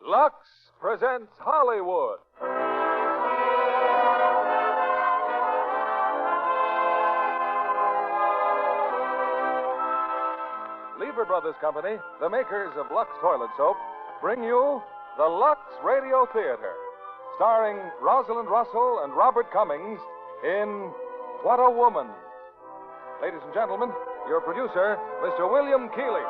Lux presents Hollywood. Lever Brothers Company, the makers of Lux Toilet Soap, bring you the Lux Radio Theatre, starring Rosalind Russell and Robert Cummings in What a Woman. Ladies and gentlemen, your producer, Mr. William Keighley.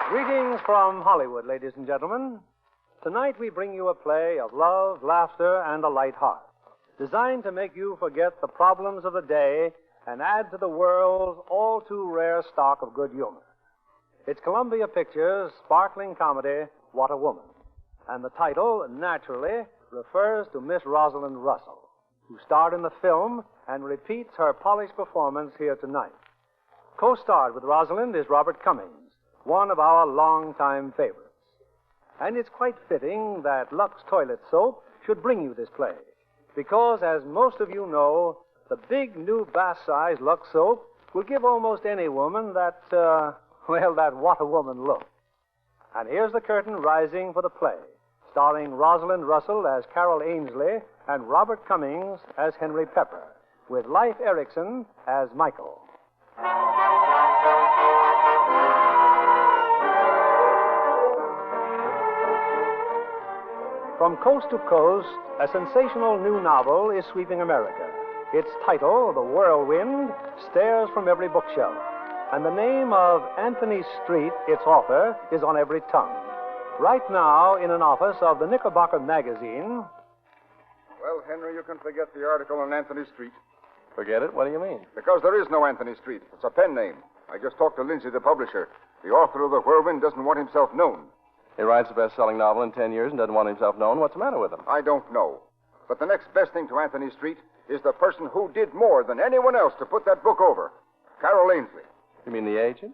Greetings from Hollywood, ladies and gentlemen. Tonight we bring you a play of love, laughter, and a light heart, designed to make you forget the problems of the day and add to the world's all too rare stock of good humor. It's Columbia Pictures' sparkling comedy, What a Woman. And the title, naturally, refers to Miss Rosalind Russell, who starred in the film and repeats her polished performance here tonight. Co-starred with Rosalind is Robert Cummings, one of our longtime favorites. And it's quite fitting that Lux Toilet Soap should bring you this play, because, as most of you know, the big new bath-size Lux soap will give almost any woman that what a woman look. And here's the curtain rising for the play, starring Rosalind Russell as Carol Ainsley and Robert Cummings as Henry Pepper, with Leif Erikson as Michael. From coast to coast, a sensational new novel is sweeping America. Its title, The Whirlwind, stares from every bookshelf, and the name of Anthony Street, its author, is on every tongue. Right now, in an office of the Knickerbocker magazine... Well, Henry, you can forget the article on Anthony Street. Forget it? What do you mean? Because there is no Anthony Street. It's a pen name. I just talked to Lindsay, the publisher. The author of The Whirlwind doesn't want himself known. He writes a best-selling novel in 10 years and doesn't want himself known. What's the matter with him? I don't know. But the next best thing to Anthony Street is the person who did more than anyone else to put that book over. Carol Ainsley. You mean the agent?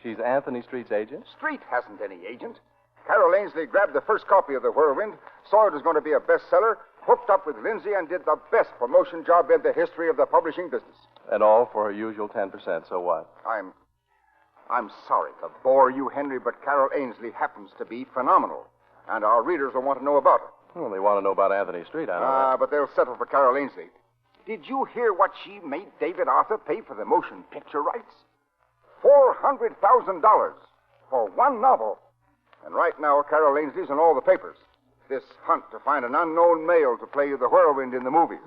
She's Anthony Street's agent? Street hasn't any agent. Carol Ainsley grabbed the first copy of The Whirlwind, saw it was going to be a bestseller, hooked up with Lindsay, and did the best promotion job in the history of the publishing business. And all for her usual 10%, so what? I'm sorry to bore you, Henry, but Carol Ainsley happens to be phenomenal. And our readers will want to know about her. Well, they want to know about Anthony Street, I know. But they'll settle for Carol Ainsley. Did you hear what she made David Arthur pay for the motion picture rights? $400,000 for one novel. And right now, Carol Ainsley's in all the papers. This hunt to find an unknown male to play the Whirlwind in the movies.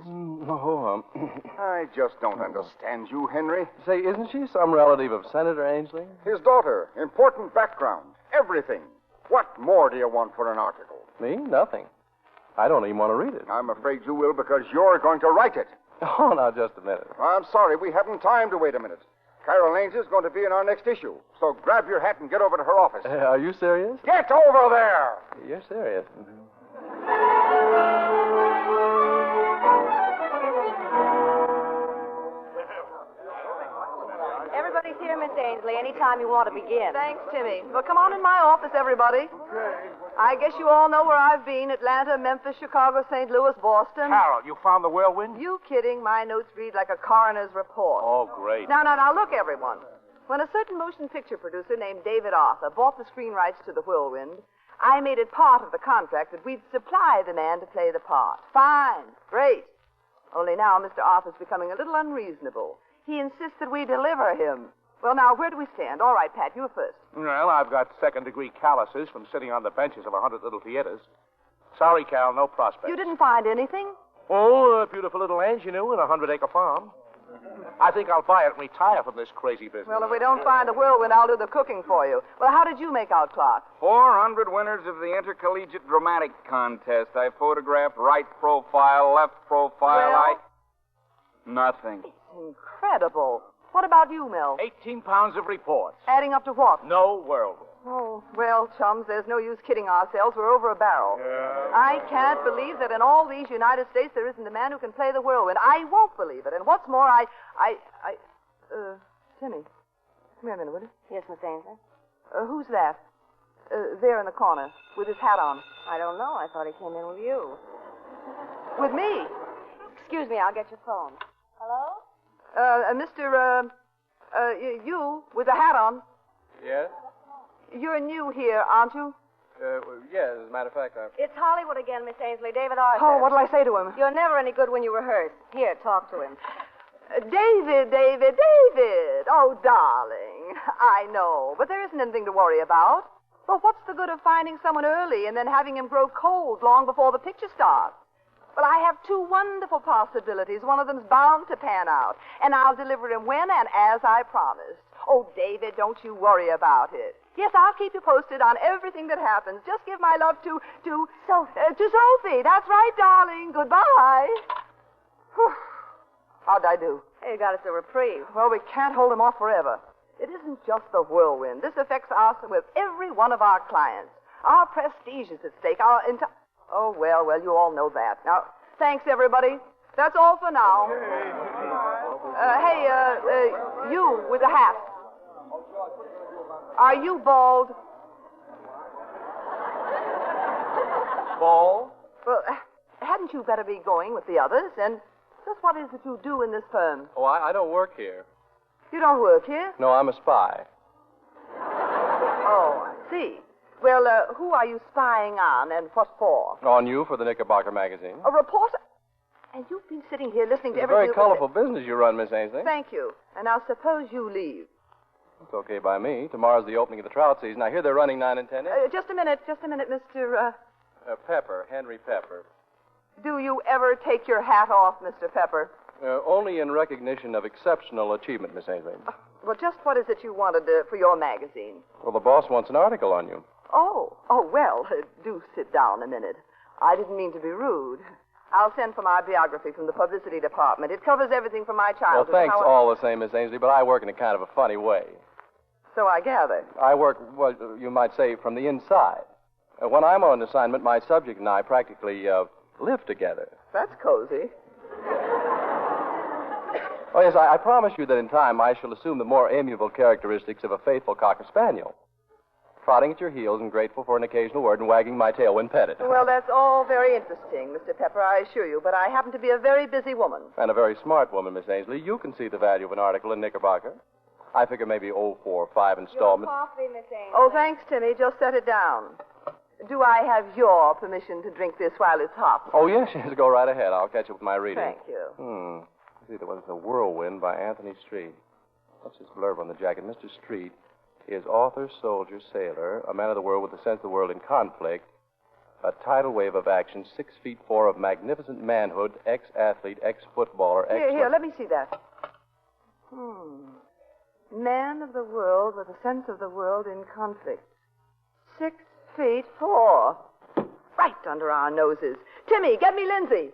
I just don't understand you, Henry. Say, isn't she some relative of Senator Ainsley? His daughter. Important background. Everything. What more do you want for an article? Me? Nothing. I don't even want to read it. I'm afraid you will, because you're going to write it. Oh, now, just a minute. I'm sorry. We haven't time to wait a minute. Carol Ainsley's going to be in our next issue. So grab your hat and get over to her office. Are you serious? Get over there! You're serious. Everybody's here, Miss Ainsley, anytime you want to begin. Thanks, Timmy. Well, come on in my office, everybody. I guess you all know where I've been. Atlanta, Memphis, Chicago, St. Louis, Boston. Carol, you found the Whirlwind? You kidding? My notes read like a coroner's report. Oh, great. Now, look, everyone. When a certain motion picture producer named David Arthur bought the screen rights to The Whirlwind, I made it part of the contract that we'd supply the man to play the part. Fine. Great. Only now Mr. Arthur's becoming a little unreasonable. He insists that we deliver him. Well, now, where do we stand? All right, Pat, you first. Well, I've got second-degree calluses from sitting on the benches of 100 little theaters. Sorry, Cal, no prospects. You didn't find anything? Oh, a beautiful little ingenue in a 100-acre farm. I think I'll buy it and retire from this crazy business. Well, if we don't find the Whirlwind, I'll do the cooking for you. Well, how did you make out, Clark? 400 winners of the Intercollegiate Dramatic Contest. I photographed right profile, left profile. Well, Nothing. It's incredible. What about you, Mel? 18 pounds of reports. Adding up to what? No Whirlwind. Oh, well, chums, there's no use kidding ourselves. We're over a barrel. I can't believe that in all these United States there isn't a man who can play the Whirlwind. I won't believe it. And what's more, Timmy, come here a minute, will you? Yes, Miss Ainsley. Who's that? There in the corner, with his hat on. I don't know. I thought he came in with you. With me? Excuse me, I'll get your phone. Hello? You with the hat on. Yes? You're new here, aren't you? Yes, as a matter of fact, It's Hollywood again, Miss Ainsley. David Arthur. Oh, what'll I say to him? You're never any good when you rehearse. Here, talk to him. David. Oh, darling. I know, but there isn't anything to worry about. Well, what's the good of finding someone early and then having him grow cold long before the picture starts? Well, I have two wonderful possibilities. One of them's bound to pan out, and I'll deliver him when and as I promised. Oh, David, don't you worry about it. Yes, I'll keep you posted on everything that happens. Just give my love to Sophie. To Sophie. That's right, darling. Goodbye. Whew. How'd I do? Hey, you got us a reprieve. Well, we can't hold him off forever. It isn't just the whirlwind. This affects us with every one of our clients. Our prestige is at stake. Oh, well, you all know that. Now, thanks, everybody. That's all for now. Hey, you with the hat. Are you bald? Ball? Well, hadn't you better be going with the others? And just what is it you do in this firm? Oh, I don't work here. You don't work here? No, I'm a spy. Oh, I see. Well, who are you spying on and what for? On you for the Knickerbocker magazine. A reporter? And you've been sitting here listening to It's a everything... very colorful business you run, Miss Ainsley. Thank you. And now suppose you leave. It's okay by me. Tomorrow's the opening of the trout season. I hear they're running 9 and 10 inches. Just a minute, Mr. Pepper, Henry Pepper. Do you ever take your hat off, Mr. Pepper? Only in recognition of exceptional achievement, Miss Ainsley. Well, just what is it you wanted for your magazine? Well, the boss wants an article on you. Oh, well, do sit down a minute. I didn't mean to be rude. I'll send for my biography from the publicity department. It covers everything from my childhood. Well, thanks all the same, Miss Ainsley, but I work in a kind of a funny way. So I gather. I work, well, you might say, from the inside. When I'm on assignment, my subject and I practically live together. That's cozy. Oh, yes, I promise you that in time I shall assume the more amiable characteristics of a faithful cocker spaniel. Trotting at your heels and grateful for an occasional word and wagging my tail when petted. Well, that's all very interesting, Mr. Pepper, I assure you, but I happen to be a very busy woman. And a very smart woman, Miss Ainsley. You can see the value of an article in Knickerbocker. I figure maybe 4 or 5 installments. Your coffee, Miss Ainsley. Oh, thanks, Timmy. Just set it down. Do I have your permission to drink this while it's hot? Oh, yes, go right ahead. I'll catch up with my reading. Thank you. See, there was The Whirlwind by Anthony Street. What's his blurb on the jacket? Mr. Street is author, soldier, sailor, a man of the world with a sense of the world in conflict, a tidal wave of action, 6 feet 4 of magnificent manhood, ex-athlete, ex-footballer, Here, let me see that. Man of the world with a sense of the world in conflict. 6 feet 4. Right under our noses. Timmy, get me Lindsay.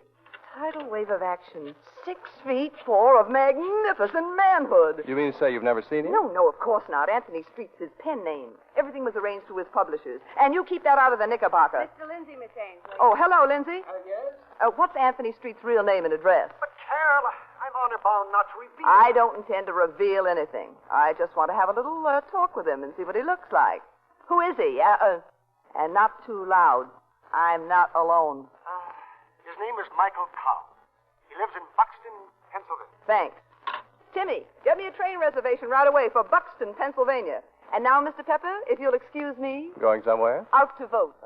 Tidal wave of action. 6 feet 4 of magnificent manhood. You mean to say you've never seen him? No, of course not. Anthony Street's his pen name. Everything was arranged through his publishers. And you keep that out of the Knickerbocker. Mr. Lindsay, Miss Ainsley. Oh, hello, Lindsay. Yes? What's Anthony Street's real name and address? But, Carol, I'm honor bound not to reveal. I don't intend to reveal anything. I just want to have a little talk with him and see what he looks like. Who is he? And not too loud. I'm not alone. His name is Michael Cobb. He lives in Buxton, Pennsylvania. Thanks. Timmy, get me a train reservation right away for Buxton, Pennsylvania. And now, Mr. Pepper, if you'll excuse me. Going somewhere? Out to vote.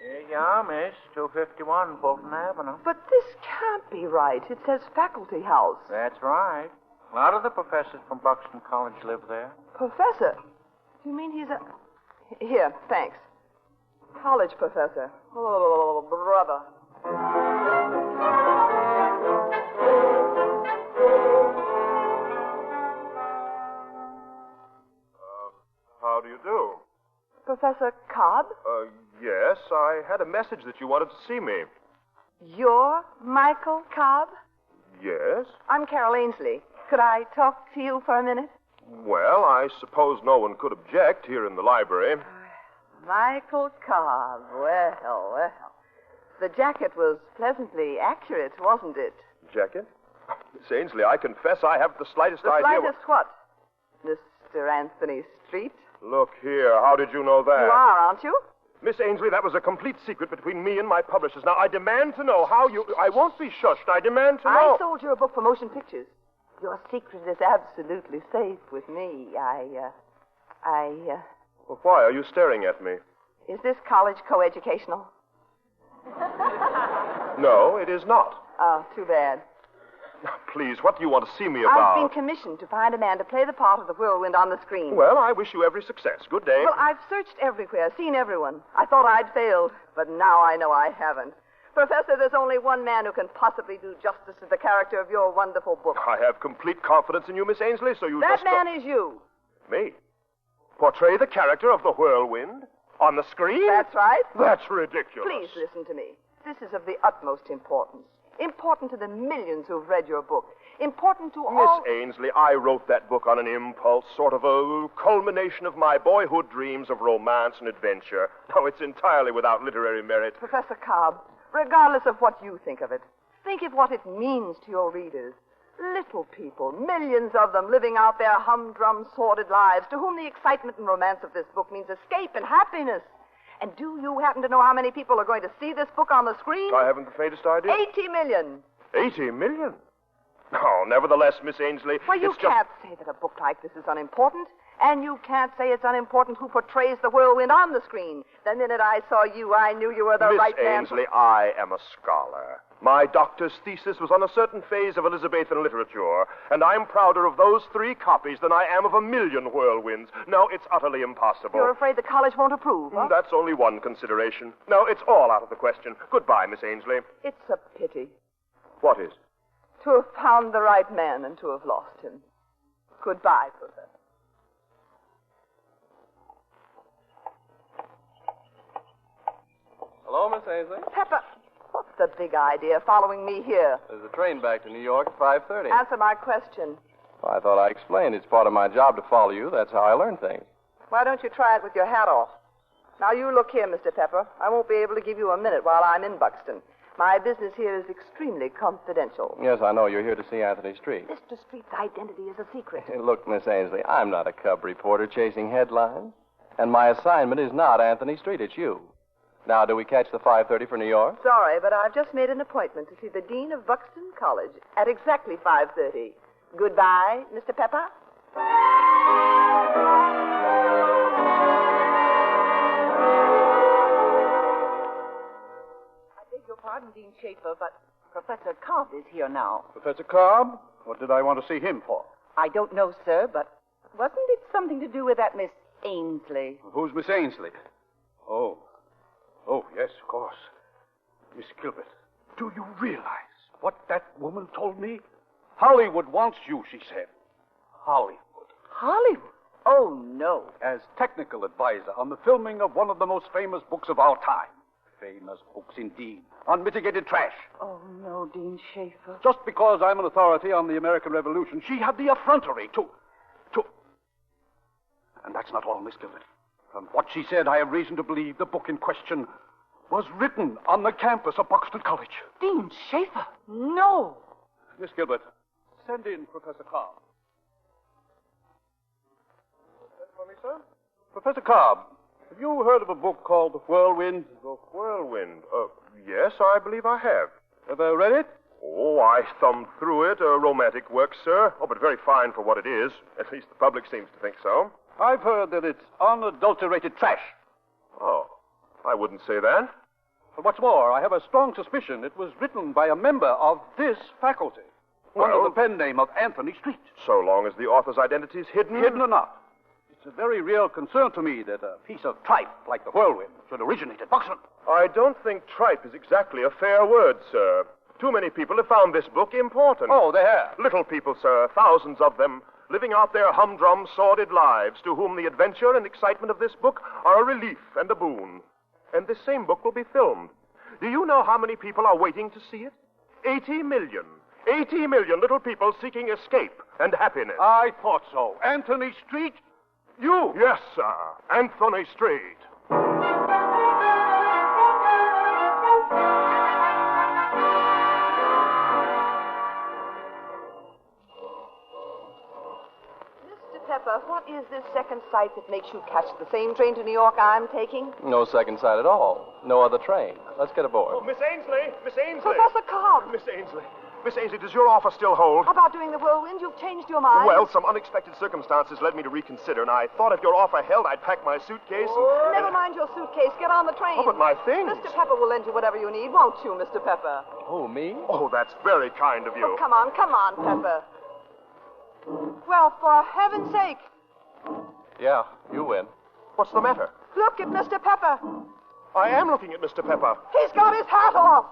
Here you are, miss. 251 Fulton Avenue. But this can't be right. It says Faculty House. That's right. A lot of the professors from Buxton College live there. Professor? Do you mean he's a... Here, thanks. College professor. Oh, brother. How do you do? Professor Cobb? Yes, I had a message that you wanted to see me. You're Michael Cobb? Yes? I'm Carol Ainsley. Could I talk to you for a minute? Well, I suppose no one could object here in the library. Michael Cobb. Well. The jacket was pleasantly accurate, wasn't it? Jacket? Miss Ainsley, I confess I haven't the slightest The idea. slightest what? Mr. Anthony Street? Look here, how did you know that? You are, aren't you? Miss Ainsley, that was a complete secret between me and my publishers. Now, I demand to know how you... I won't be shushed. I demand to know... I sold you a book for motion pictures. Your secret is absolutely safe with me. Well, why are you staring at me? Is this college coeducational? No, it is not. Oh, too bad. Now, please, what do you want to see me about? I've been commissioned to find a man to play the part of the whirlwind on the screen. Well, I wish you every success. Good day. Well, I've searched everywhere, seen everyone. I thought I'd failed, but now I know I haven't. Professor, there's only one man who can possibly do justice to the character of your wonderful book. I have complete confidence in you, Miss Ainsley, so you That man is you. Me? Portray the character of the whirlwind on the screen? That's right. That's ridiculous. Please listen to me. This is of the utmost importance. Important to the millions who've read your book. Important to all... Miss Ainsley, I wrote that book on an impulse, sort of a culmination of my boyhood dreams of romance and adventure. Now, it's entirely without literary merit. Professor Cobb, regardless of what you think of it, think of what it means to your readers. Little people, millions of them, living out their humdrum, sordid lives, to whom the excitement and romance of this book means escape and happiness. And do you happen to know how many people are going to see this book on the screen? I haven't the faintest idea. 80 million. 80 million? No, nevertheless, Miss Ainsley... Well, you can't say that a book like this is unimportant. And you can't say it's unimportant who portrays the whirlwind on the screen. The minute I saw you, I knew you were the right man. Miss Ainsley, I am a scholar. My doctor's thesis was on a certain phase of Elizabethan literature, and I'm prouder of those 3 copies than I am of 1,000,000 whirlwinds. No, it's utterly impossible. You're afraid the college won't approve, huh? That's only one consideration. No, it's all out of the question. Goodbye, Miss Ainsley. It's a pity. What is? To have found the right man and to have lost him. Goodbye, Professor. Hello, Miss Ainsley. Pepper, what's the big idea following me here? There's a train back to New York at 5:30. Answer my question. Well, I thought I explained. It's part of my job to follow you. That's how I learn things. Why don't you try it with your hat off? Now, you look here, Mr. Pepper. I won't be able to give you a minute while I'm in Buxton. My business here is extremely confidential. Yes, I know. You're here to see Anthony Street. Mr. Street's identity is a secret. Look, Miss Ainsley, I'm not a cub reporter chasing headlines. And my assignment is not Anthony Street. It's you. Now, do we catch the 5:30 for New York? Sorry, but I've just made an appointment to see the Dean of Buxton College at exactly 5:30. Goodbye, Mr. Pepper. I beg your pardon, Dean Schaefer, but Professor Cobb is here now. Professor Cobb? What did I want to see him for? I don't know, sir, but wasn't it something to do with that Miss Ainsley? Who's Miss Ainsley? Oh, yes, of course. Miss Gilbert, do you realize what that woman told me? Hollywood wants you, she said. Hollywood. Hollywood? Oh, no. As technical advisor on the filming of one of the most famous books of our time. Famous books indeed. Unmitigated trash. Oh, no, Dean Schaefer. Just because I'm an authority on the American Revolution, she had the effrontery to... And that's not all, Miss Gilbert. From what she said, I have reason to believe the book in question was written on the campus of Buxton College. Dean Schaefer? No. Miss Gilbert, send in Professor Cobb. Send for me, sir? Professor Cobb, have you heard of a book called The Whirlwind? The Whirlwind? Yes, I believe I have. Ever read it? Oh, I thumbed through it. A romantic work, sir. Oh, but very fine for what it is. At least the public seems to think so. I've heard that it's unadulterated trash. Oh, I wouldn't say that. But what's more, I have a strong suspicion it was written by a member of this faculty. Well, under the pen name of Anthony Street. So long as the author's identity is hidden? Hidden or not. It's a very real concern to me that a piece of tripe like the Whirlwind should originate at Buxton. I don't think tripe is exactly a fair word, sir. Too many people have found this book important. Oh, they have? Little people, sir, thousands of them, living out their humdrum, sordid lives, to whom the adventure and excitement of this book are a relief and a boon. And this same book will be filmed. Do you know how many people are waiting to see it? 80 million. 80 million little people seeking escape and happiness. I thought so. Anthony Street? You? Yes, sir. Anthony Street. Mr. Pepper, what is this second sight that makes you catch the same train to New York I'm taking? No second sight at all. No other train. Let's get aboard. Oh, Miss Ainsley! Miss Ainsley! Professor Cobb! Miss Ainsley! Miss Ainsley, does your offer still hold? How about doing the whirlwind? You've changed your mind? Well, some unexpected circumstances led me to reconsider, and I thought if your offer held, I'd pack my suitcase and... Never mind your suitcase. Get on the train. Oh, but my things. Mr. Pepper will lend you whatever you need, won't you, Mr. Pepper? Oh, me? Oh, that's very kind of you. Oh, come on, Pepper. Well, for heaven's sake. Yeah, you win. What's the matter? Look at Mr. Pepper. I am looking at Mr. Pepper. He's got his hat off.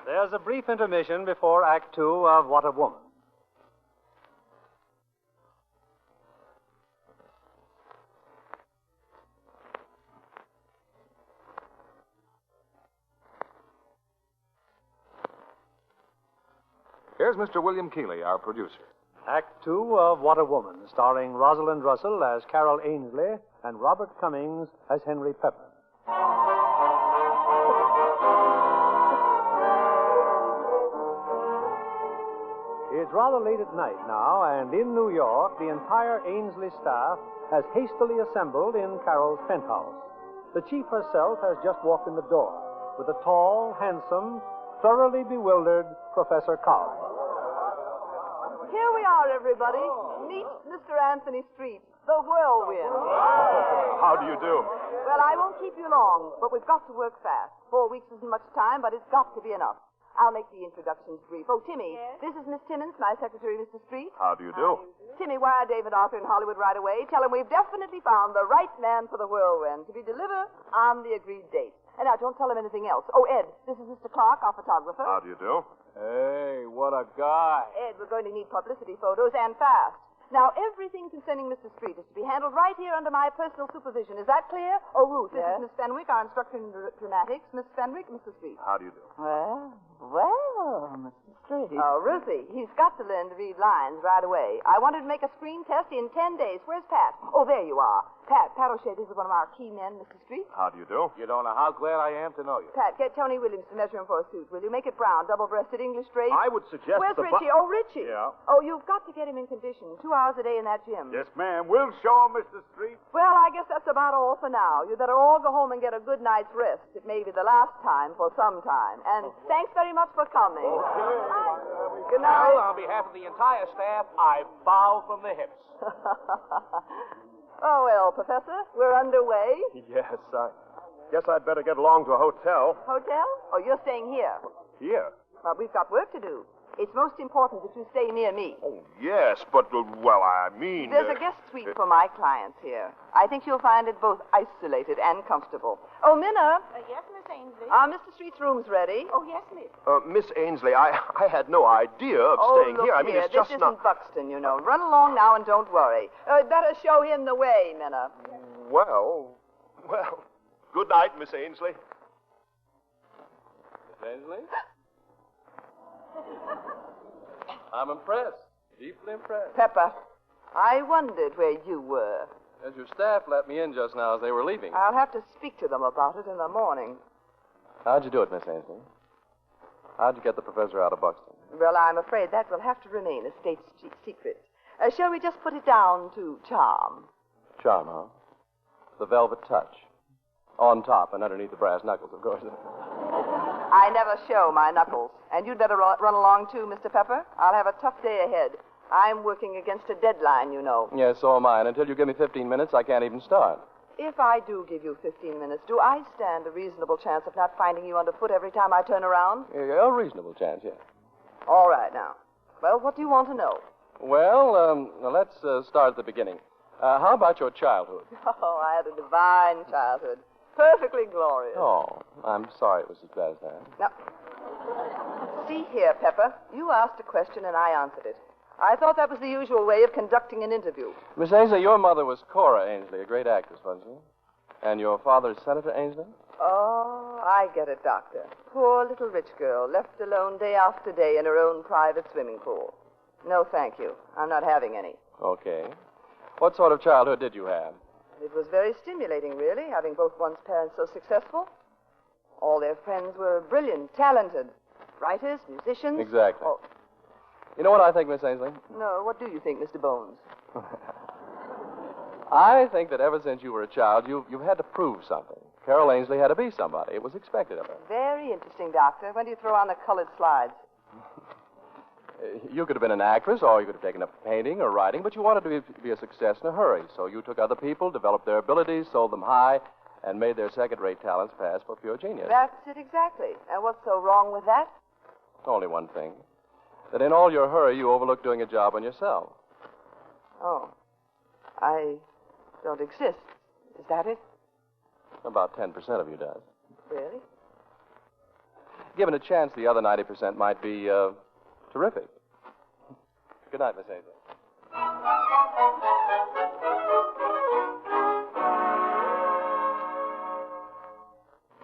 There's a brief intermission before Act Two of What a Woman. Here's Mr. William Keeley, our producer. Act Two of What a Woman, starring Rosalind Russell as Carol Ainsley and Robert Cummings as Henry Pepper. It's rather late at night now, and in New York, the entire Ainsley staff has hastily assembled in Carol's penthouse. The chief herself has just walked in the door with a tall, handsome, thoroughly bewildered Professor Cobb. Here we are, everybody. Meet Mr. Anthony Street, the whirlwind. How do you do? Well, I won't keep you long, but we've got to work fast. 4 weeks isn't much time, but it's got to be enough. I'll make the introductions brief. Oh, Timmy, This is Miss Timmons, my secretary, Mr. Street. How do you do? Timmy, wire David Arthur in Hollywood right away. Tell him we've definitely found the right man for the whirlwind to be delivered on the agreed date. And now, don't tell him anything else. Oh, Ed, this is Mr. Clark, our photographer. How do you do? Hey, what a guy. Ed, we're going to need publicity photos and fast. Now, everything concerning Mr. Street is to be handled right here under my personal supervision. Is that clear? Oh, Ruth, this is Miss Fenwick, our instructor in dramatics. Miss Fenwick, Mr. Street. How do you do? Well, Mr. Street. Oh, Ruthie, he's got to learn to read lines right away. I wanted to make a screen test in 10 days. Where's Pat? Oh, there you are. Pat O'Shea, this is one of our key men, Mr. Street. How do you do? You don't know how glad I am to know you. Pat, get Tony Williams to measure him for a suit, will you? Make it brown, double-breasted, English straight. I would suggest Where's Richie? Oh, Richie. Yeah? Oh, you've got to get him in condition. 2 hours a day in that gym. Yes, ma'am. We'll show him, Mr. Street. Well, I guess that's about all for now. You'd better all go home and get a good night's rest. It may be the last time for some time. And thanks very much for coming. Okay. Good night. Well, on behalf of the entire staff, I bow from the hips. Oh, well, Professor, we're underway. Yes, I guess I'd better get along to a hotel. Hotel? Oh, you're staying here. Here? Well, we've got work to do. It's most important that you stay near me. Oh, yes, but, well, I mean... There's a guest suite for my clients here. I think you'll find it both isolated and comfortable. Oh, Minna. Yes, Miss Ainsley. Mr. Street's room's ready. Oh, yes, Miss. Miss Ainsley, I had no idea of staying look here. I mean, here. it's just this not... isn't Buxton, you know. Run along now and don't worry. Better show him the way, Minna. Well, good night, Miss Ainsley. Miss Ainsley? I'm impressed. Deeply impressed. Pepper, I wondered where you were. As your staff let me in just now as they were leaving. I'll have to speak to them about it in the morning. How'd you do it, Miss Ainsley? How'd you get the professor out of Buxton? Well, I'm afraid that will have to remain a state secret. Shall we just put it down to charm? Charm, huh? The velvet touch. On top and underneath the brass knuckles, of course. I never show my knuckles. And you'd better run along, too, Mr. Pepper. I'll have a tough day ahead. I'm working against a deadline, you know. Yes, so am I. And until you give me 15 minutes, I can't even start. If I do give you 15 minutes, do I stand a reasonable chance of not finding you underfoot every time I turn around? Yeah, a reasonable chance, yes. All right, now. Well, what do you want to know? Well, let's start at the beginning. How about your childhood? Oh, I had a divine childhood. Perfectly glorious. Oh, I'm sorry it was as bad as that. Now, see here, Pepper. You asked a question and I answered it. I thought that was the usual way of conducting an interview. Miss Ainsley, your mother was Cora Ainsley, a great actress, wasn't she? And your father is Senator Ainsley? Oh, I get it, Doctor. Poor little rich girl, left alone day after day in her own private swimming pool. No, thank you. I'm not having any. Okay. What sort of childhood did you have? it was very stimulating, really, having both one's parents so successful. All their friends were brilliant, talented. Writers, musicians. Exactly. Oh, You know what I think, Miss Ainsley? no, what do you think, Mr. Bones? I think that ever since you were a child, you've had to prove something. Carol Ainsley had to be somebody. It was expected of her. Very interesting, Doctor. When do you throw on the colored slides? You could have been an actress, or you could have taken up painting or writing, but you wanted to be a success in a hurry. So you took other people, developed their abilities, sold them high, and made their second-rate talents pass for pure genius. That's it exactly. And what's so wrong with that? Only one thing. That in all your hurry, you overlooked doing a job on yourself. Oh. I don't exist. Is that it? About 10% of you does. Really? Given a chance, the other 90% might be terrific. Good night, Miss Ainsley.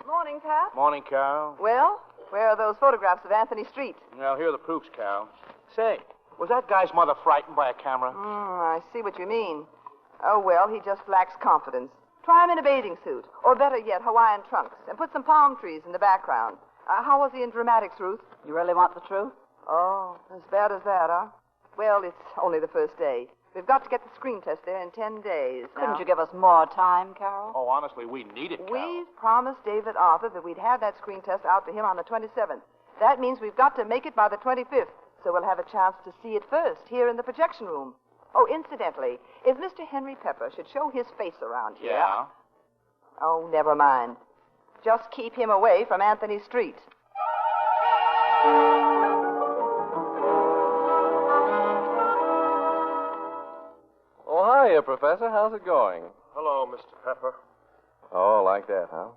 Morning, Pat. Morning, Carol. Well, where are those photographs of Anthony Street? Well, here are the proofs, Carol. Say, was that guy's mother frightened by a camera? I see what you mean. Oh, well, he just lacks confidence. Try him in a bathing suit, or better yet, Hawaiian trunks, and put some palm trees in the background. How was he in dramatics, Ruth? You really want the truth? Oh, as bad as that, huh? Well, it's only the first day. We've got to get the screen test there in 10 days. Couldn't you give us more time, Carol? Oh, honestly, we need it, Carol. We've promised David Arthur that we'd have that screen test out to him on the 27th. That means we've got to make it by the 25th, so we'll have a chance to see it first here in the projection room. Oh, incidentally, if Mr. Henry Pepper should show his face around here... Yeah? Oh, never mind. Just keep him away from Anthony Street. Oh, hiya, Professor. How's it going? Hello, Mr. Pepper. Oh, like that, huh?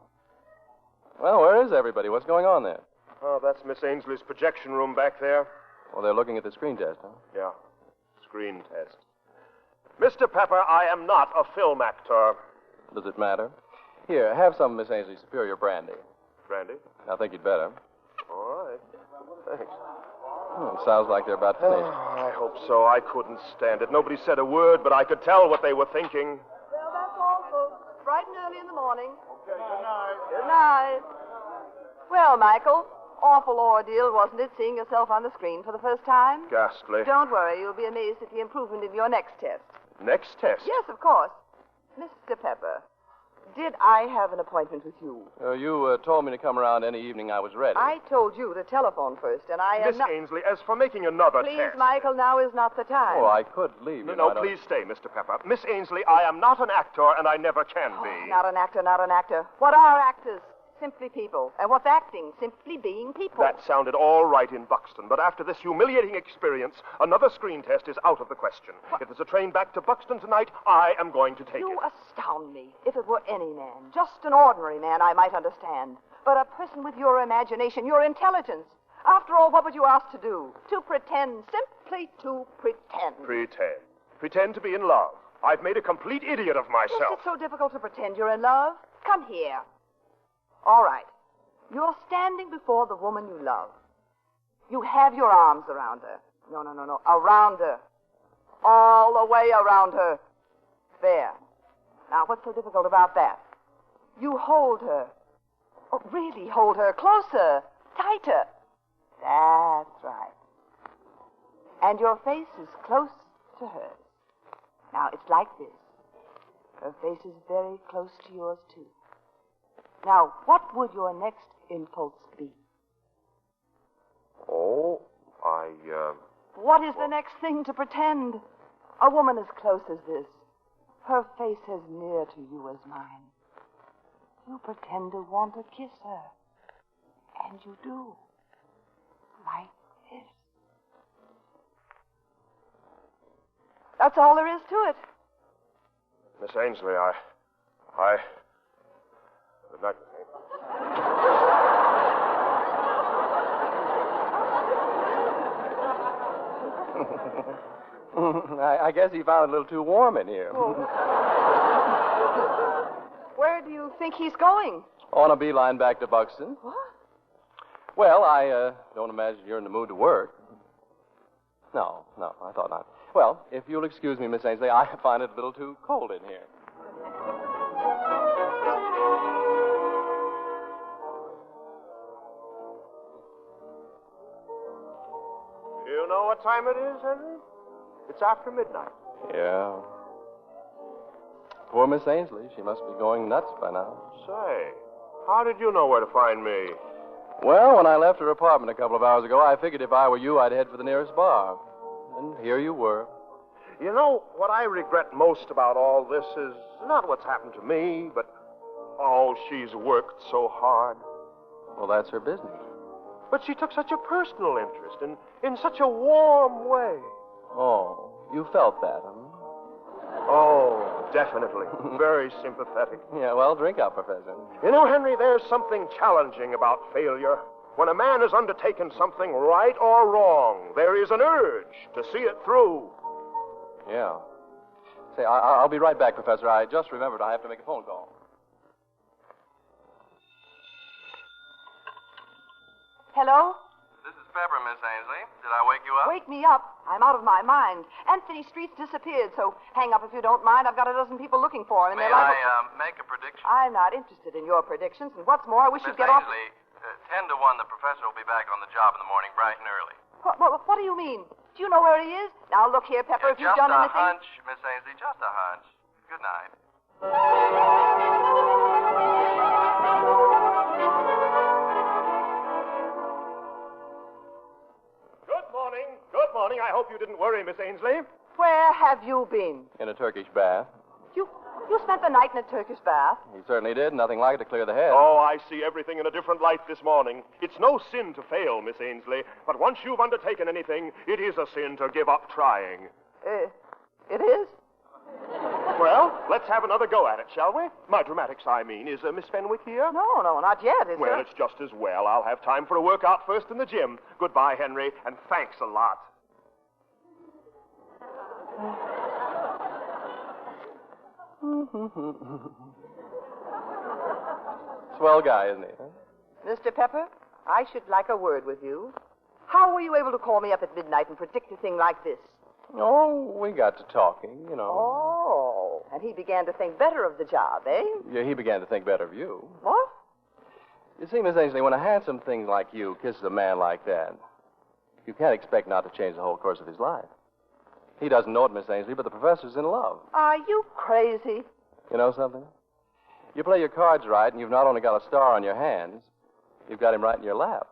Well, where is everybody? What's going on there? Oh, that's Miss Ainsley's projection room back there. Well, they're looking at the screen test, huh? Yeah. Screen test. Mr. Pepper, I am not a film actor. Does it matter? Here, have some of Miss Ainsley's superior brandy. Brandy? I think you'd better. All right. Thanks. Sounds like they're about finished. Oh, I hope so. I couldn't stand it. Nobody said a word, but I could tell what they were thinking. Well, that's all, folks. Bright and early in the morning. Okay, good night. Good night. Well, Michael, awful ordeal, wasn't it, seeing yourself on the screen for the first time? Ghastly. Don't worry, you'll be amazed at the improvement in your next test. Next test? Yes, of course. Mr. Pepper, did I have an appointment with you? You told me to come around any evening I was ready. I told you to telephone first, and I am Miss not... Ainsley, as for making another Please, test... Michael, now is not the time. Oh, I could leave. No, please stay, Mr. Pepper. Miss Ainsley, I am not an actor, and I never can be. Not an actor, not an actor. What are actors? Simply people. And what's acting? Simply being people. That sounded all right in Buxton, but after this humiliating experience, another screen test is out of the question. If there's a train back to Buxton tonight, I am going to take You it. astound me. If it were any man, just an ordinary man, I might understand. But a person with your imagination, your intelligence. After all, what would you ask to do? To pretend. Simply to pretend. Pretend. Pretend to be in love. I've made a complete idiot of myself. Is it so difficult to pretend you're in love? Come here. All right. You're standing before the woman you love. You have your arms around her. No. Around her. All the way around her. There. Now, what's so difficult about that? You hold her. Oh, really hold her closer, tighter. That's right. And your face is close to hers. Now, it's like this. Her face is very close to yours, too. Now, what would your next impulse be? Oh, What is the next thing to pretend? A woman as close as this, her face as near to you as mine. You pretend to want to kiss her. And you do. Like this. That's all there is to it. Miss Ainsley, Good night, Miss Ainsley. I guess he found it a little too warm in here. Where do you think he's going? On a beeline back to Buxton. What? Well, I don't imagine you're in the mood to work. No, I thought not. Well, if you'll excuse me, Miss Ainsley, I find it a little too cold in here. You know what time it is, Henry? It's after midnight. Yeah. Poor Miss Ainsley. She must be going nuts by now. Say, how did you know where to find me? Well, when I left her apartment a couple of hours ago, I figured if I were you, I'd head for the nearest bar. And here you were. You know, what I regret most about all this is not what's happened to me, but, oh, she's worked so hard. Well, that's her business. But she took such a personal interest in such a warm way. Oh, you felt that, huh? Oh, definitely. Very sympathetic. Yeah, well, drink up, Professor. You know, Henry, there's something challenging about failure. When a man has undertaken something right or wrong, there is an urge to see it through. Yeah. Say, I'll be right back, Professor. I just remembered I have to make a phone call. Hello? This is Pepper, Miss Ainsley. Did I wake you up? Wake me up. I'm out of my mind. Anthony Street's disappeared, so hang up if you don't mind. I've got a dozen people looking for him. May I make a prediction? I'm not interested in your predictions, and what's more, I wish Miss you'd get off... Ainsley, 10 to 1, the professor will be back on the job in the morning, bright and early. What do you mean? Do you know where he is? Now, look here, Pepper, if you've done anything... Just a hunch, Miss Ainsley, just a hunch. Good night. Good morning. I hope you didn't worry, Miss Ainsley. Where have you been? In a Turkish bath. You spent the night in a Turkish bath? He certainly did. Nothing like it to clear the head. Oh, I see everything in a different light this morning. It's no sin to fail, Miss Ainsley, but once you've undertaken anything, it is a sin to give up trying. It is? Well, let's have another go at it, shall we? My dramatics, I mean. Is Miss Fenwick here? No, not yet, is Well, there? it's just as well. I'll have time for a workout first in the gym. Goodbye, Henry, and thanks a lot. Swell guy, isn't he? Huh? Mr. Pepper, I should like a word with you. How were you able to call me up at midnight and predict a thing like this? Oh, we got to talking, you know. Oh, and he began to think better of the job, eh? Yeah, he began to think better of you. What? You see, Miss Ainsley, when a handsome thing like you kisses a man like that, you can't expect not to change the whole course of his life. He doesn't know it, Miss Ainsley, but the professor's in love. Are you crazy? You know something? You play your cards right, and you've not only got a star on your hands, you've got him right in your lap.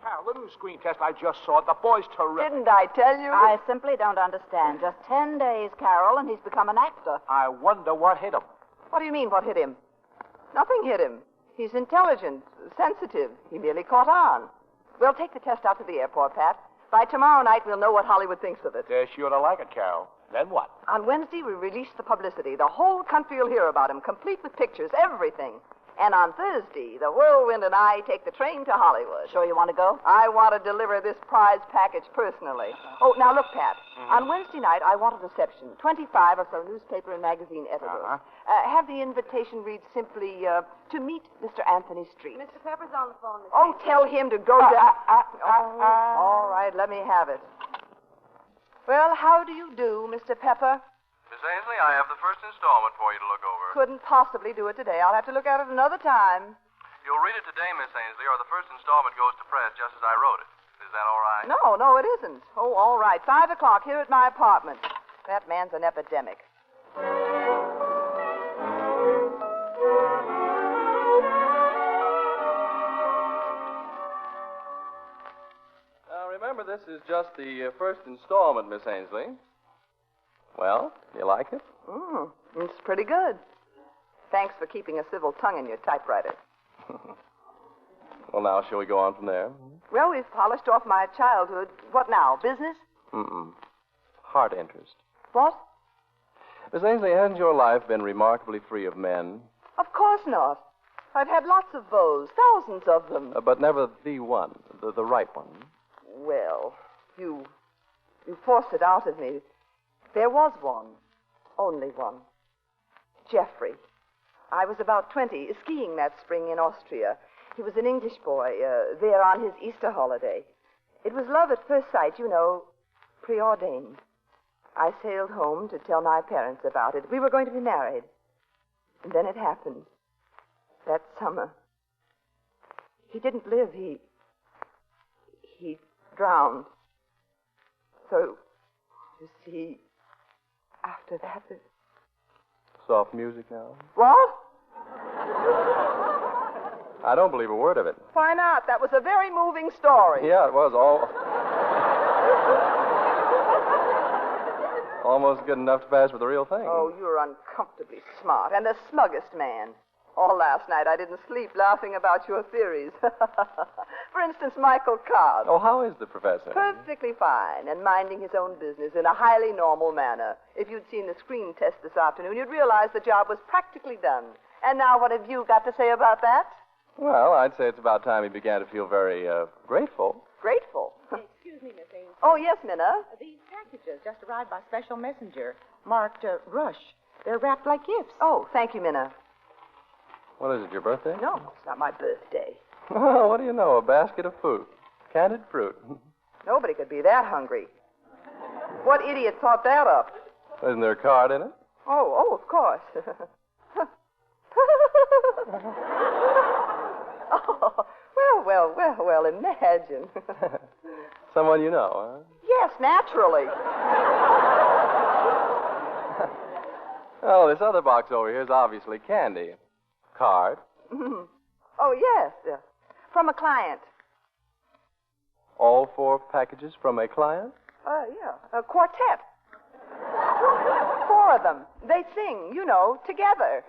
Carol, the new screen test I just saw, the boy's terrific. Didn't I tell you? I simply don't understand. Just 10 days, Carol, and he's become an actor. I wonder what hit him. What do you mean, what hit him? Nothing hit him. He's intelligent, sensitive. He merely caught on. We'll take the test out to the airport, Pat. By tomorrow night, we'll know what Hollywood thinks of it. They're sure to like it, Carol. Then what? On Wednesday, we release the publicity. The whole country will hear about him, complete with pictures, everything. And on Thursday, the Whirlwind and I take the train to Hollywood. Sure you want to go? I want to deliver this prize package personally. Oh, now look, Pat. On Wednesday night, I want a reception. 25 or so newspaper and magazine editors. Have the invitation read simply, to meet Mr. Anthony Street. Mr. Pepper's on the phone. Oh, tell him to go to... All right, let me have it. Well, how do you do, Mr. Pepper? Miss Ainsley, I have the first installment for you to look over. Couldn't possibly do it today. I'll have to look at it another time. You'll read it today, Miss Ainsley, or the first installment goes to press just as I wrote it. Is that all right? No, it isn't. Oh, all right. 5 o'clock here at my apartment. That man's an epidemic. Now, remember, this is just the first installment, Miss Ainsley. Well, you like it? It's pretty good. Thanks for keeping a civil tongue in your typewriter. Well, now, shall we go on from there? Well, we've polished off my childhood. What now, business? Heart interest. What? Miss Ainsley, hasn't your life been remarkably free of men? Of course not. I've had lots of beaux, thousands of them. But never the one, the right one. Well, you forced it out of me. There was one. Only one. Jeffrey. I was about 20, skiing that spring in Austria. He was an English boy, there on his Easter holiday. It was love at first sight, you know, preordained. I sailed home to tell my parents about it. We were going to be married. And then it happened. That summer. He didn't live. He drowned. So, you see, after that... Soft music now. What? I don't believe a word of it. Why not? That was a very moving story. Yeah, it was almost good enough to pass for the real thing. Oh, you're uncomfortably smart and the smuggest man. All last night I didn't sleep laughing about your theories. For instance, Michael Cobb. Oh, how is the professor? Perfectly fine and minding his own business in a highly normal manner. If you'd seen the screen test this afternoon, you'd realize the job was practically done. And now what have you got to say about that? Well, I'd say it's about time he began to feel very grateful. Grateful? Excuse me, Miss Ainsley. Oh, yes, Minna. These packages just arrived by special messenger, marked Rush. They're wrapped like gifts. Oh, thank you, Minna. What is it, your birthday? No, it's not my birthday. Oh, what do you know? A basket of fruit. Candied fruit. Nobody could be that hungry. What idiot thought that up? Isn't there a card in it? Oh, of course. Oh, well, imagine. Someone you know, huh? Yes, naturally. Oh, this other box over here is obviously candy. Card. Oh, yes. From a client. All 4 packages from a client? Yeah. A quartet. 4 of them. They sing, together.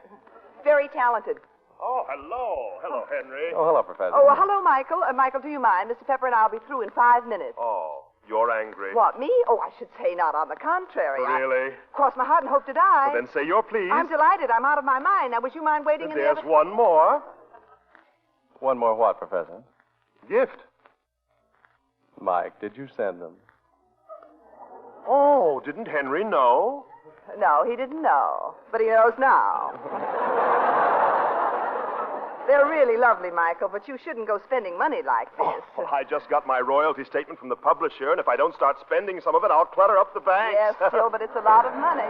Very talented. Oh, hello. Hello, Henry. Oh, hello, Professor. Oh, hello, Michael. Michael, do you mind? Mr. Pepper and I'll be through in 5 minutes. Oh, you're angry. What, me? Oh, I should say not. On the contrary. Really? Cross my heart and hope to die. Well, then say your please. I'm delighted. I'm out of my mind. Now, would you mind waiting in the There's other... one more. One more what, Professor? Gift. Mike, did you send them? Oh, didn't Henry know? No, he didn't know. But he knows now. They're really lovely, Michael, but you shouldn't go spending money like this. Oh, I just got my royalty statement from the publisher, and if I don't start spending some of it, I'll clutter up the banks. Yes, still, but it's a lot of money,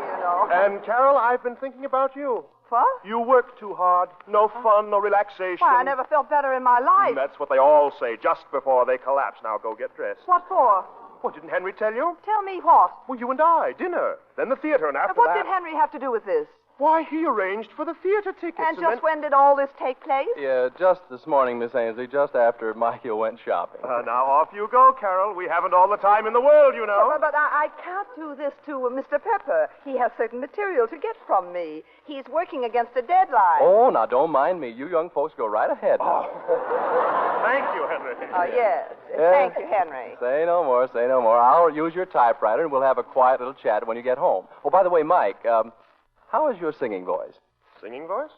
And, Carol, I've been thinking about you. What? You work too hard. No fun, no relaxation. Why, I never felt better in my life. That's what they all say just before they collapse. Now go get dressed. What for? Well, didn't Henry tell you? Tell me what? Well, you and I, dinner. Then the theater, and after What that... did Henry have to do with this? Why, he arranged for the theater tickets. And just when did all this take place? Yeah, just this morning, Miss Ainsley, just after Michael went shopping. Now off you go, Carol. We haven't all the time in the world, you know. But I can't do this to Mr. Pepper. He has certain material to get from me. He's working against a deadline. Oh, now don't mind me. You young folks go right ahead now. Thank you, Henry. Yes. Thank you, Henry. Say no more, say no more. I'll use your typewriter, and we'll have a quiet little chat when you get home. Oh, by the way, Mike, how is your singing voice? Singing voice?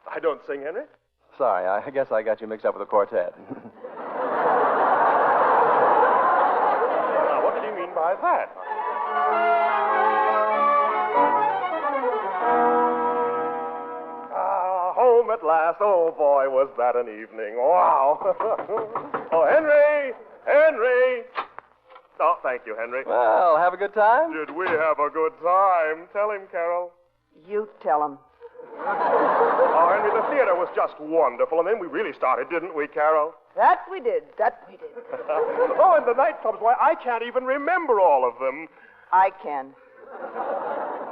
I don't sing, Henry. Sorry, I guess I got you mixed up with a quartet. Now, what did you mean by that? Home at last. Oh, boy, was that an evening. Wow. Oh, Henry! Henry! Oh, thank you, Henry. Well, have a good time? Did we have a good time? Tell him, Carol. You tell him. Oh, Henry, the theater was just wonderful, and then we really started, didn't we, Carol? That we did. Oh, and the nightclubs, why, I can't even remember all of them. I can.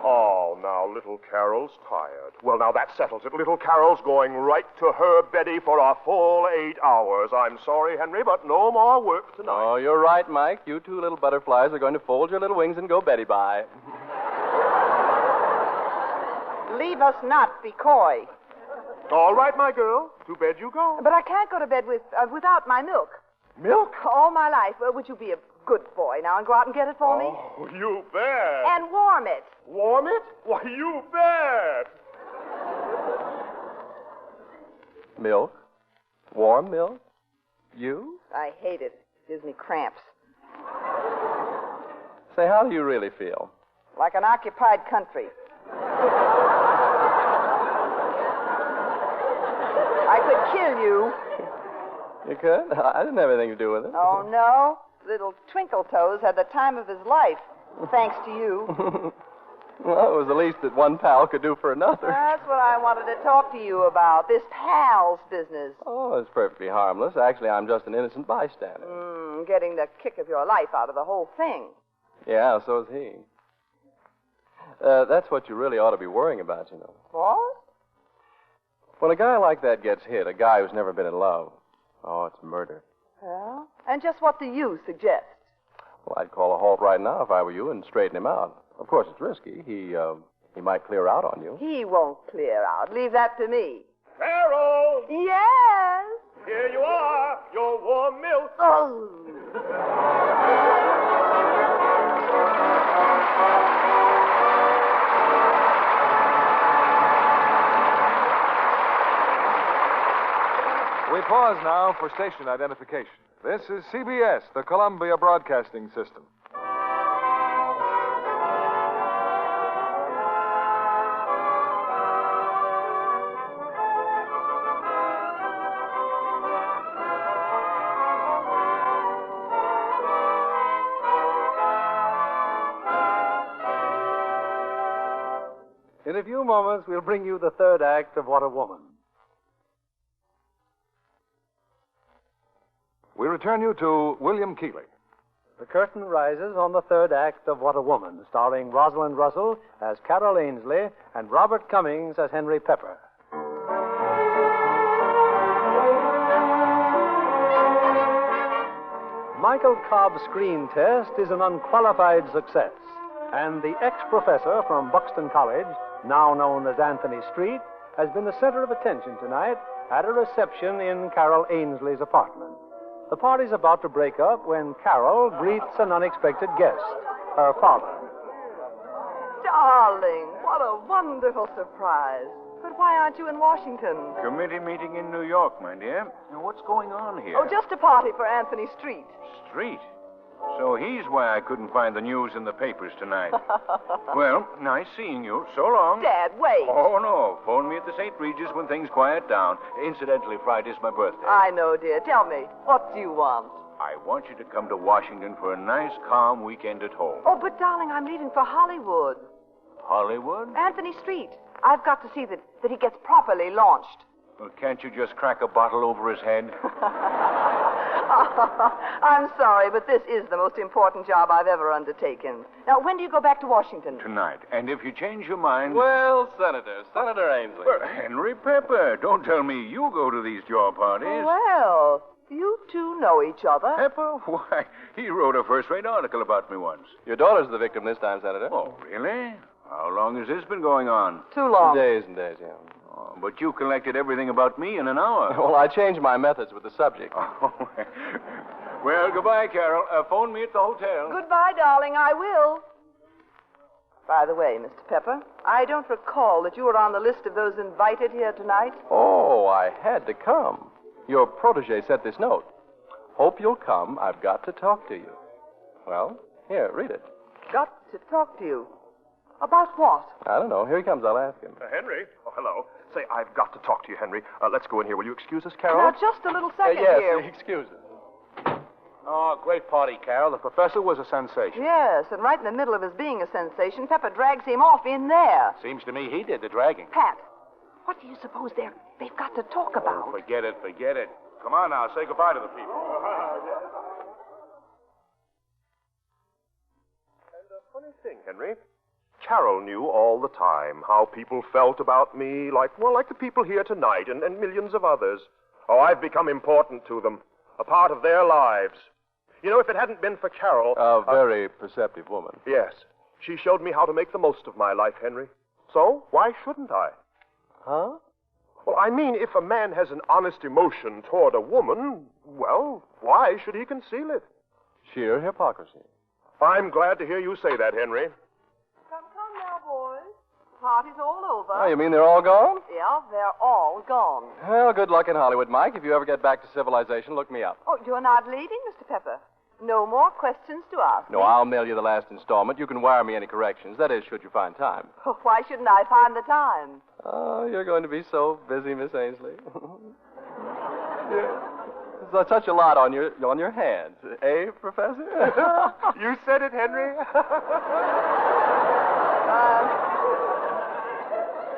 Oh, now, little Carol's tired. Well, now, that settles it. Little Carol's going right to her beddy for a full 8 hours. I'm sorry, Henry, but no more work tonight. Oh, you're right, Mike. You two little butterflies are going to fold your little wings and go Betty bye. Leave us not be coy. All right, my girl. To bed you go. But I can't go to bed without my milk. Milk? All my life. Would you be a good boy now and go out and get it for me? Oh, you bet. And warm it. Warm it? Why, you bet. Milk? Warm milk? You? I hate it. It gives me cramps. Say, how do you really feel? Like an occupied country. I could kill you. You could? I didn't have anything to do with it. Oh, no? Little Twinkle Toes had the time of his life, thanks to you. Well, it was the least that one pal could do for another. That's what I wanted to talk to you about, this pal's business. Oh, it's perfectly harmless. Actually, I'm just an innocent bystander. Getting the kick of your life out of the whole thing. Yeah, so is he. That's what you really ought to be worrying about, you know. What? When a guy like that gets hit, a guy who's never been in love, oh, it's murder. Yeah? And just what do you suggest? Well, I'd call a halt right now if I were you and straighten him out. Of course, it's risky. He might clear out on you. He won't clear out. Leave that to me. Carol! Yes? Here you are, your warm milk. Oh. We pause now for station identification. This is CBS, the Columbia Broadcasting System. In a few moments, we'll bring you the third act of What a Woman. We return you to William Keighley. The curtain rises on the third act of What a Woman, starring Rosalind Russell as Carol Ainsley and Robert Cummings as Henry Pepper. Michael Cobb's screen test is an unqualified success, and the ex-professor from Buxton College, now known as Anthony Street, has been the center of attention tonight at a reception in Carol Ainsley's apartment. The party's about to break up when Carol greets an unexpected guest, her father. Darling, what a wonderful surprise. But why aren't you in Washington? Committee meeting in New York, my dear. Now, what's going on here? Oh, just a party for Anthony Street. Street? So he's why I couldn't find the news in the papers tonight. Well, nice seeing you. So long. Dad, wait. Oh, no. Phone me at the St. Regis when things quiet down. Incidentally, Friday's my birthday. I know, dear. Tell me, what do you want? I want you to come to Washington for a nice, calm weekend at home. Oh, but darling, I'm leaving for Hollywood. Hollywood? Anthony Street. I've got to see that he gets properly launched. Well, can't you just crack a bottle over his head? I'm sorry, but this is the most important job I've ever undertaken. Now, when do you go back to Washington? Tonight. And if you change your mind... Well, Senator Ainsley. Well, Henry Pepper, don't tell me you go to these jaw parties. Well, you two know each other. Pepper? Why, he wrote a first-rate article about me once. Your daughter's the victim this time, Senator. Oh, really? How long has this been going on? Too long. Days and days, yeah. Oh, but you collected everything about me in an hour. Well, I changed my methods with the subject. Oh, well, goodbye, Carol. Phone me at the hotel. Goodbye, darling. I will. By the way, Mr. Pepper, I don't recall that you were on the list of those invited here tonight. Oh, I had to come. Your protege sent this note. Hope you'll come. I've got to talk to you. Well, here, read it. Got to talk to you. About what? I don't know. Here he comes. I'll ask him. Henry? Oh, hello. Say, I've got to talk to you, Henry. Let's go in here. Will you excuse us, Carol? Now, just a little second yes, here. Excuse us. Oh, great party, Carol. The professor was a sensation. Yes, and right in the middle of his being a sensation, Pepper drags him off in there. Seems to me he did the dragging. Pat, what do you suppose they've got to talk about? Oh, forget it. Come on now, say goodbye to the people. And a funny thing, Henry. Carol knew all the time how people felt about me, like the people here tonight and millions of others. Oh, I've become important to them, a part of their lives. You know, if it hadn't been for Carol... A very perceptive woman. Yes. She showed me how to make the most of my life, Henry. So, why shouldn't I? Huh? Well, I mean, if a man has an honest emotion toward a woman, well, why should he conceal it? Sheer hypocrisy. I'm glad to hear you say that, Henry. Come now, boys. Party's all over. Oh, you mean they're all gone? Yeah, they're all gone. Well, good luck in Hollywood, Mike. If you ever get back to civilization, look me up. Oh, you're not leaving, Mr. Pepper? No more questions to ask. No, I'll mail you the last installment. You can wire me any corrections. That is, should you find time. Oh, why shouldn't I find the time? Oh, you're going to be so busy, Miss Ainsley. There's such a lot on your hands. Eh, Professor? You said it, Henry.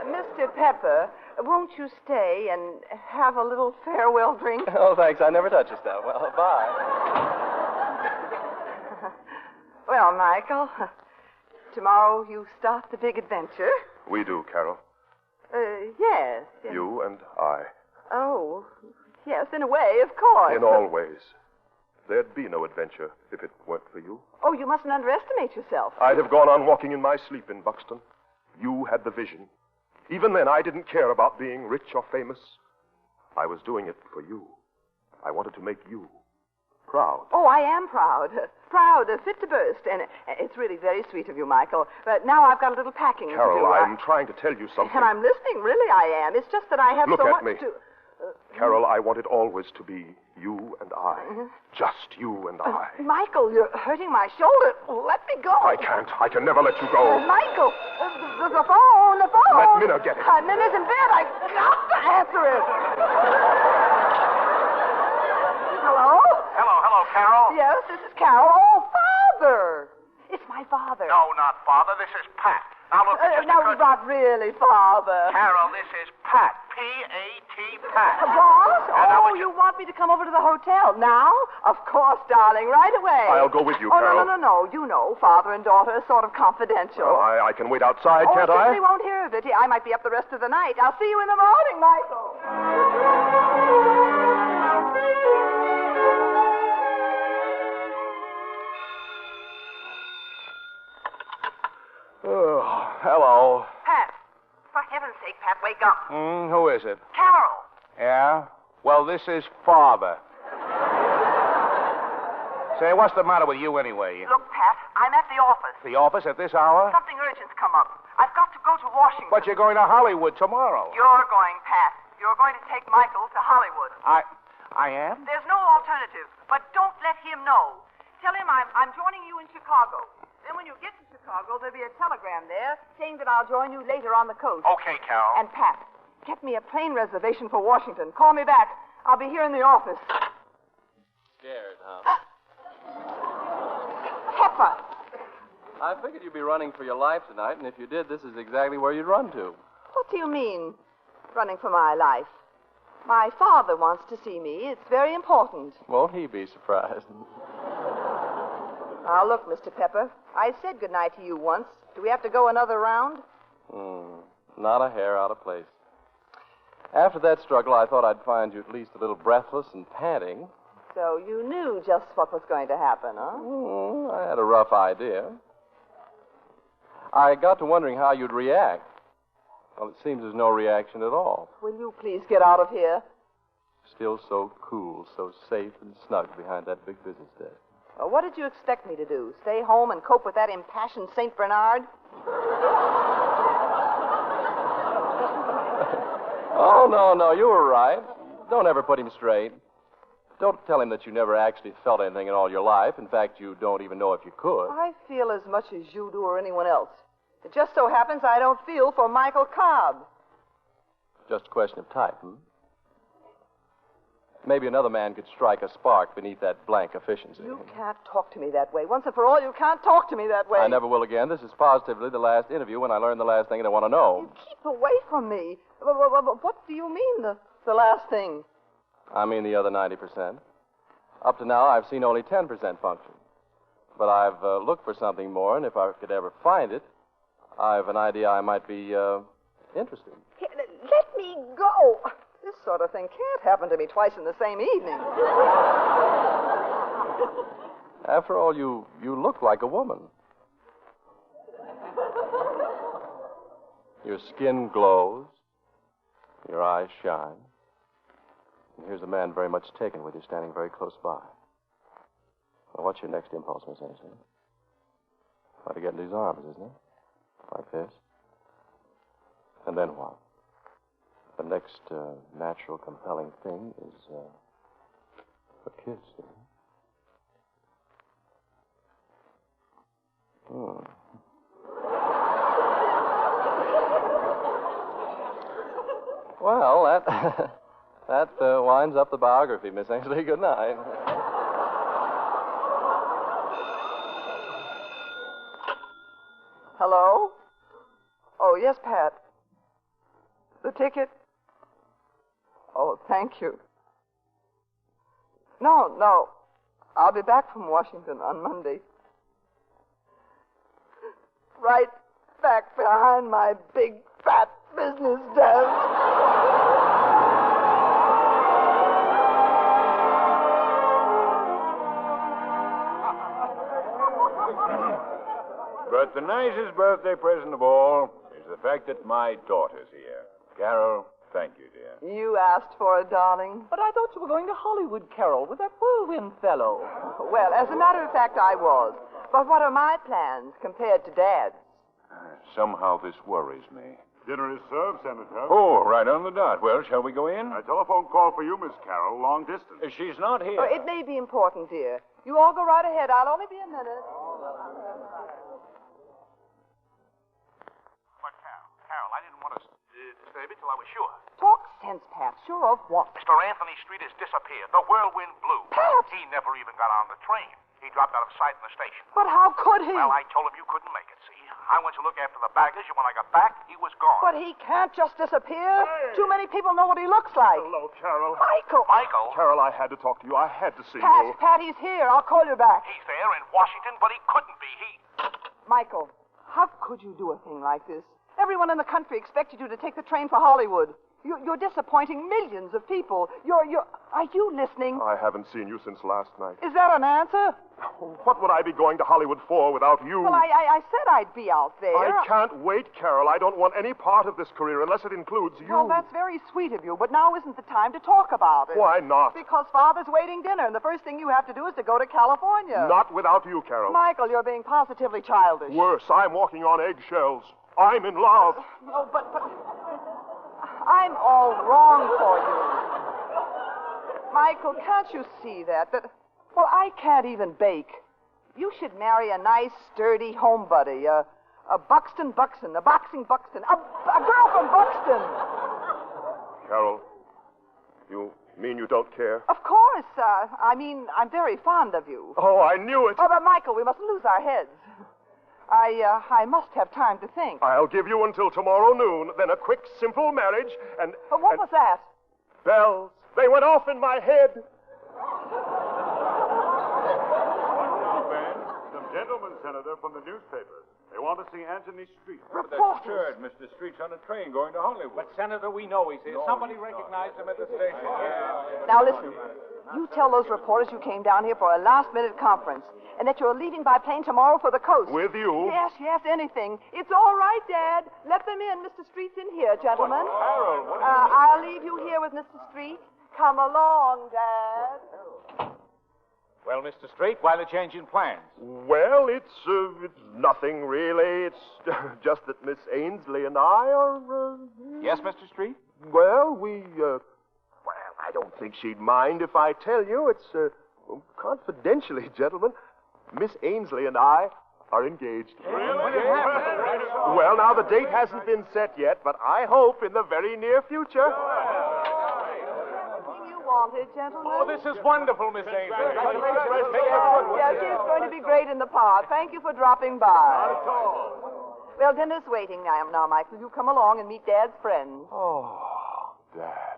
Mr. Pepper, won't you stay and have a little farewell drink? Oh, thanks. I never touch a stuff. Well, bye. Well, Michael, tomorrow you start the big adventure. We do, Carol. Yes. You and I. Oh, yes, in a way, of course. In all ways. There'd be no adventure if it weren't for you. Oh, you mustn't underestimate yourself. I'd have gone on walking in my sleep in Buxton. You had the vision. Even then, I didn't care about being rich or famous. I was doing it for you. I wanted to make you proud. Oh, I am proud. Proud, fit to burst. And it's really very sweet of you, Michael. But now I've got a little packing Carol, to do. I'm trying to tell you something. And I'm listening. Really, I am. It's just that I have Look so at much me. to... Carol, I want it always to be you and I. Just you and I. Michael, you're hurting my shoulder. Let me go. I can't. I can never let you go. Michael, the phone. Let Minna get it. Minna's in bed. I got to answer it. Hello? Hello, Carol. Yes, this is Carol. Oh, Father. It's my father. No, not Father. This is Pat. Now, look, not really, Father. Carol, this is Pat. P-A-T, Pat. Boss? And You want me to come over to the hotel now? Of course, darling, right away. I'll go with you, Oh, Carol. no. You know, father and daughter are sort of confidential. Well, I can wait outside, can't I? He won't hear of it. I might be up the rest of the night. I'll see you in the morning, Michael. Oh, hello. Pat. For heaven's sake, Pat, wake up. Who is it? Carol. Yeah? Well, this is Father. Say, what's the matter with you anyway? Look, Pat, I'm at the office. The office at this hour? Something urgent's come up. I've got to go to Washington. But you're going to Hollywood tomorrow. You're going, Pat. You're going to take Michael to Hollywood. I am? There's no alternative, but don't let him know. Tell him I'm joining you in Chicago. Then when you get to Chicago, there'll be a telegram there saying that I'll join you later on the coast. Okay, Carol. And Pat, get me a plane reservation for Washington. Call me back. I'll be here in the office. Scared, huh? Pepper. I figured you'd be running for your life tonight, and if you did, this is exactly where you'd run to. What do you mean, running for my life? My father wants to see me. It's very important. Won't he be surprised? Now, look, Mr. Pepper, I said goodnight to you once. Do we have to go another round? Not a hair out of place. After that struggle, I thought I'd find you at least a little breathless and panting. So you knew just what was going to happen, huh? I had a rough idea. I got to wondering how you'd react. Well, it seems there's no reaction at all. Will you please get out of here? Still so cool, so safe and snug behind that big business desk. What did you expect me to do? Stay home and cope with that impassioned St. Bernard? Oh, no, you were right. Don't ever put him straight. Don't tell him that you never actually felt anything in all your life. In fact, you don't even know if you could. I feel as much as you do or anyone else. It just so happens I don't feel for Michael Cobb. Just a question of type, Maybe another man could strike a spark beneath that blank efficiency. You can't talk to me that way. Once and for all, you can't talk to me that way. I never will again. This is positively the last interview when I learn the last thing I want to know. You keep away from me. What do you mean, the last thing? I mean the other 90%. Up to now, I've seen only 10% function. But I've looked for something more, and if I could ever find it, I've an idea I might be interested. Let me go. This sort of thing can't happen to me twice in the same evening. After all, you look like a woman. Your skin glows. Your eyes shine. And here's a man very much taken with you standing very close by. Well, what's your next impulse, Miss Ainsley? Try to get into his arms, isn't it? Like this. And then what? The next natural, compelling thing is a kiss, isn't it? Well, that winds up the biography, Miss Ainsley. Good night. Hello? yes, Pat. The ticket? Oh, thank you. No. I'll be back from Washington on Monday. Right back behind my big, fat business desk. But the nicest birthday present of all is the fact that my daughter's here. Carol, thank you, dear. You asked for it, darling. But I thought you were going to Hollywood, Carol, with that whirlwind fellow. Well, as a matter of fact, I was. But what are my plans compared to Dad's? Somehow this worries me. Dinner is served, Senator. Oh, right on the dot. Well, shall we go in? A telephone call for you, Miss Carol, long distance. She's not here. Oh, it may be important, dear. You all go right ahead. I'll only be a minute. But, Carol, I didn't want to disturb you till I was sure. Talk sense, Pat. Sure of what? Mr. Anthony Street has disappeared. The whirlwind blew. Pat! He never even got on the train. He dropped out of sight in the station. But how could he? Well, I told him you couldn't make it, see? I went to look after the baggage, and when I got back, he was gone. But he can't just disappear. Hey. Too many people know what he looks like. Hello, Carol. Michael! Carol, I had to talk to you. I had to see you. Pat, he's here. I'll call you back. He's there in Washington, but he couldn't be. Michael, how could you do a thing like this? Everyone in the country expected you to take the train for Hollywood. You're disappointing millions of people. Are you listening? I haven't seen you since last night. Is that an answer? What would I be going to Hollywood for without you? Well, I said I'd be out there. I can't wait, Carol. I don't want any part of this career unless it includes you. Well, that's very sweet of you, but now isn't the time to talk about it. Why not? Because Father's waiting dinner, and the first thing you have to do is to go to California. Not without you, Carol. Michael, you're being positively childish. Worse, I'm walking on eggshells. I'm in love. No, but I'm all wrong for you. Michael, can't you see that? Well, I can't even bake. You should marry a nice, sturdy homebody, a Buxton, a boxing Buxton, a girl from Buxton. Carol, you mean you don't care? Of course. I'm very fond of you. Oh, I knew it. Oh, but Michael, we mustn't lose our heads. I must have time to think. I'll give you until tomorrow noon, then a quick, simple marriage, and... But what was that? Bells. They went off in my head. Some gentlemen, Senator, from the newspapers. They want to see Anthony Street. That's absurd. Mr. Street's on a train going to Hollywood. But, Senator, we know he's here. Somebody recognized him at the station. Now, listen. You tell those reporters you came down here for a last-minute conference and that you're leaving by plane tomorrow for the coast. With you? Yes, anything. It's all right, Dad. Let them in. Mr. Street's in here, gentlemen. Carol, what I'll leave you here with Mr. Street. Come along, Dad. Well, Mr. Street, why the change in plans? Well, it's nothing, really. It's just that Miss Ainsley and I are... Yes, Mr. Street? Well, well, I don't think she'd mind if I tell you. It's, confidentially, gentlemen, Miss Ainsley and I are engaged. Really? Well, now, the date hasn't been set yet, but I hope in the very near future. Wanted, gentlemen. Oh, this is wonderful, Miss Ainsley. Yes, it's going to be great in the park. Thank you for dropping by. Not at all. Well, dinner's waiting now, Michael. You come along and meet Dad's friends. Oh, Dad.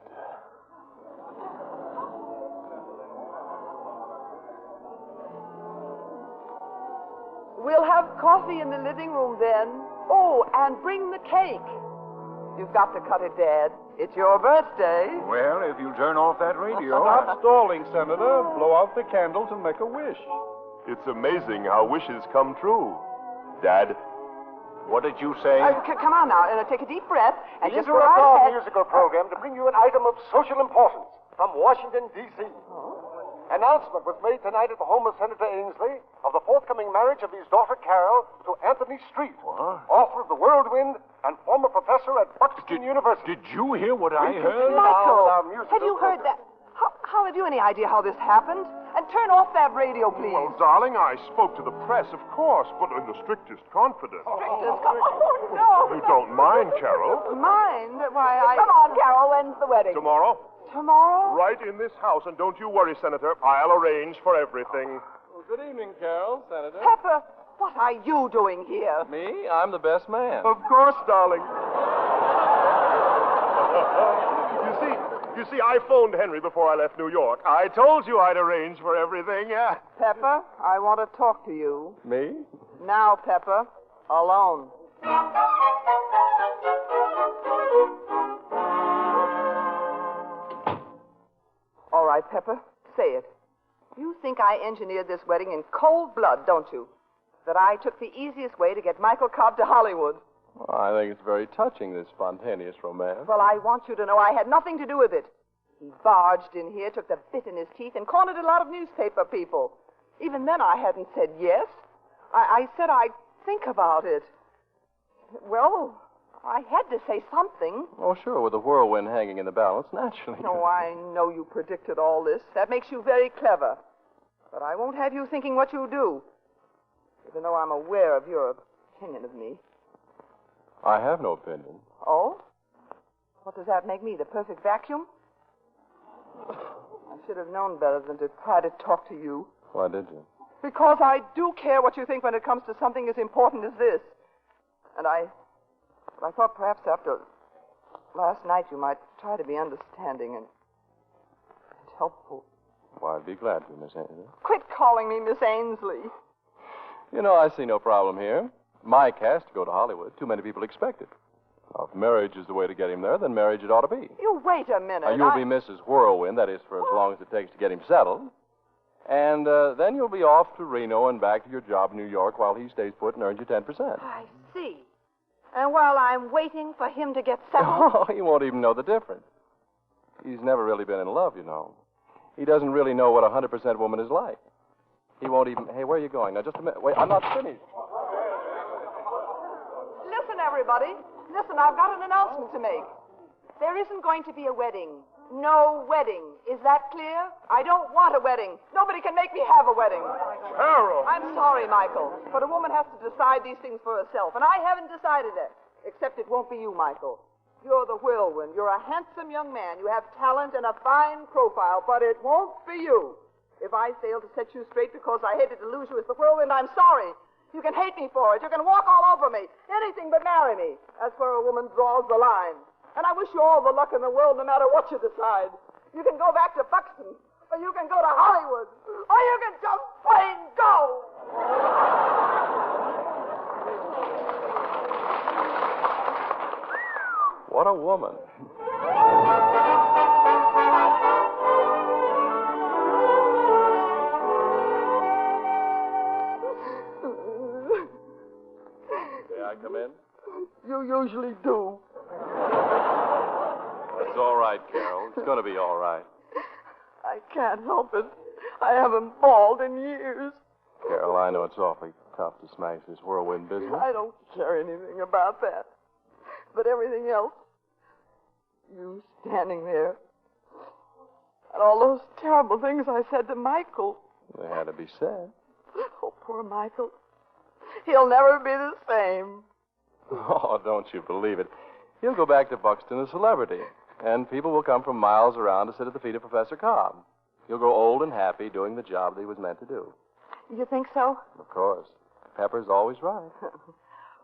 We'll have coffee in the living room then. Oh, and bring the cake. You've got to cut it, Dad. It's your birthday. Well, if you turn off that radio... Stop stalling, Senator. Blow out the candles and make a wish. It's amazing how wishes come true. Dad. What did you say? Come on now. Take a deep breath and We just interrupt right our ahead. musical program to bring you an item of social importance from Washington, D.C. Announcement was made tonight at the home of Senator Ainsley of the forthcoming marriage of his daughter Carol to Anthony Street, author of The Whirlwind and former professor at Buxton University. Did you hear what I heard? Michael, have you heard that? How have you any idea how this happened? And turn off that radio, please. Well, darling, I spoke to the press, of course, but in the strictest confidence. Oh, no. You don't mind, Carol? Mind? Why, Come on, Carol. When's the wedding? Tomorrow. Tomorrow? Right in this house, and don't you worry, Senator. I'll arrange for everything. Well, good evening, Carol, Senator. Pepper, What are you doing here? Me? I'm the best man. Of course, darling. You see, I phoned Henry before I left New York. I told you I'd arrange for everything. Pepper, I want to talk to you. Me? Now, Pepper, alone. All right, Pepper, say it. You think I engineered this wedding in cold blood, don't you? That I took the easiest way to get Michael Cobb to Hollywood. Well, I think it's very touching, this spontaneous romance. Well, I want you to know I had nothing to do with it. He barged in here, took the bit in his teeth, and cornered a lot of newspaper people. Even then, I hadn't said yes. I said I'd think about it. Well, I had to say something. Oh, sure, with the whirlwind hanging in the balance, naturally. Oh, I know you predicted all this. That makes you very clever. But I won't have you thinking what you do, even though I'm aware of your opinion of me. I have no opinion. Oh? What does that make me, the perfect vacuum? I should have known better than to try to talk to you. Why did you? Because I do care what you think when it comes to something as important as this. And I thought perhaps after last night you might try to be understanding and helpful. Well, I'd be glad to, Miss Ainsley. Quit calling me Miss Ainsley. You know, I see no problem here. Mike has to go to Hollywood. Too many people expect it. Now, if marriage is the way to get him there, then marriage it ought to be. You wait a minute. Now, you'll be Mrs. Whirlwind, that is, for as long as it takes to get him settled. And then you'll be off to Reno and back to your job in New York while he stays put and earns you 10%. I see. And while I'm waiting for him to get settled... Oh, he won't even know the difference. He's never really been in love, you know. He doesn't really know what a 100% woman is like. He won't even... Hey, where are you going? Now, just a minute. Wait, I'm not finished. Listen, everybody. Listen, I've got an announcement to make. There isn't going to be a wedding. No wedding. Is that clear? I don't want a wedding. Nobody can make me have a wedding. Carol! I'm sorry, Michael, but a woman has to decide these things for herself, and I haven't decided it. Except it won't be you, Michael. You're the whirlwind. You're a handsome young man. You have talent and a fine profile, but it won't be you. If I fail to set you straight because I hated to lose you as the whirlwind, I'm sorry. You can hate me for it. You can walk all over me. Anything but marry me. That's where a woman draws the line. And I wish you all the luck in the world no matter what you decide. You can go back to Buxton, or you can go to Hollywood, or you can just plain go. What a woman. May I come in? You usually do. It's all right, Carol. It's going to be all right. I can't help it. I haven't bawled in years. Carol, I know it's awfully tough to smash this whirlwind business. I don't care anything about that. But everything else, you standing there, and all those terrible things I said to Michael. They had to be said. Oh, poor Michael. He'll never be the same. Oh, don't you believe it. He'll go back to Buxton a celebrity, and people will come from miles around to sit at the feet of Professor Cobb. He'll grow old and happy doing the job that he was meant to do. You think so? Of course. Pepper's always right.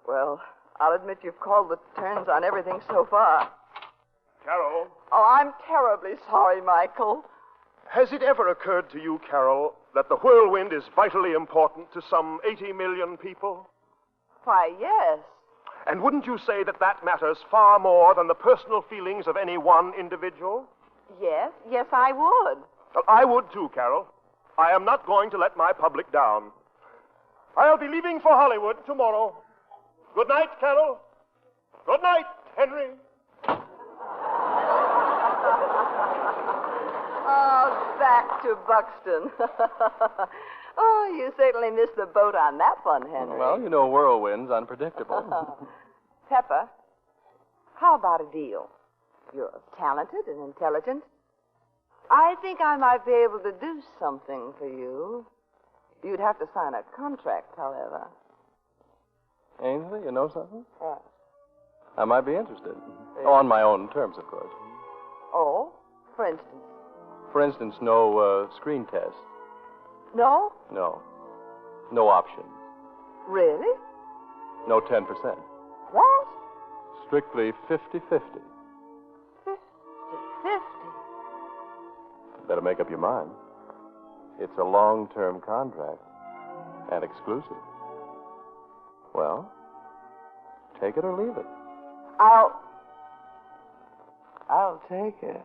Well, I'll admit you've called the turns on everything so far. Carol? Oh, I'm terribly sorry, Michael. Has it ever occurred to you, Carol, that the whirlwind is vitally important to some 80 million people? Why, yes. And wouldn't you say that that matters far more than the personal feelings of any one individual? Yes, I would. Well, I would too, Carol. I am not going to let my public down. I'll be leaving for Hollywood tomorrow. Good night, Carol. Good night, Henry. Oh, back to Buxton. Oh, you certainly missed the boat on that one, Henry. Well, you know whirlwind's unpredictable. Pepper, how about a deal? You're talented and intelligent. I think I might be able to do something for you. You'd have to sign a contract, however. Ainsley, you know something? What? I might be interested. Oh, on my own terms, of course. Oh, for instance? For instance, no screen test. No? No. No option. Really? No 10%. What? Strictly 50-50. 50. Better make up your mind. It's a long-term contract and exclusive. Well, take it or leave it. I'll take it.